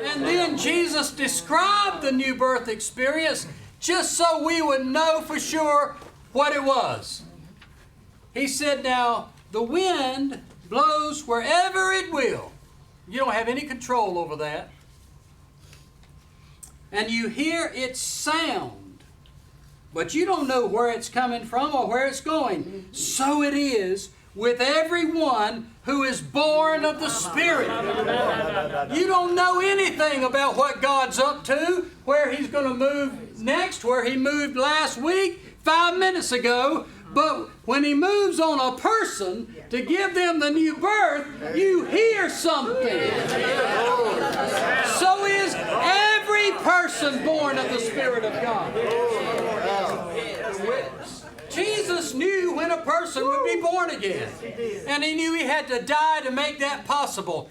And then Jesus described the new birth experience just so we would know for sure what it was. He said, now, the wind blows wherever it will. You don't have any control over that. And you hear its sound, but you don't know where it's coming from or where it's going. So it is with everyone who is born of the Spirit. You don't know anything about what God's up to, where He's going to move next, where He moved last week, 5 minutes ago. But when He moves on a person to give them the new birth, you hear something. So is every person born of the Spirit of God. Jesus knew when a person would be born again. And He knew He had to die to make that possible.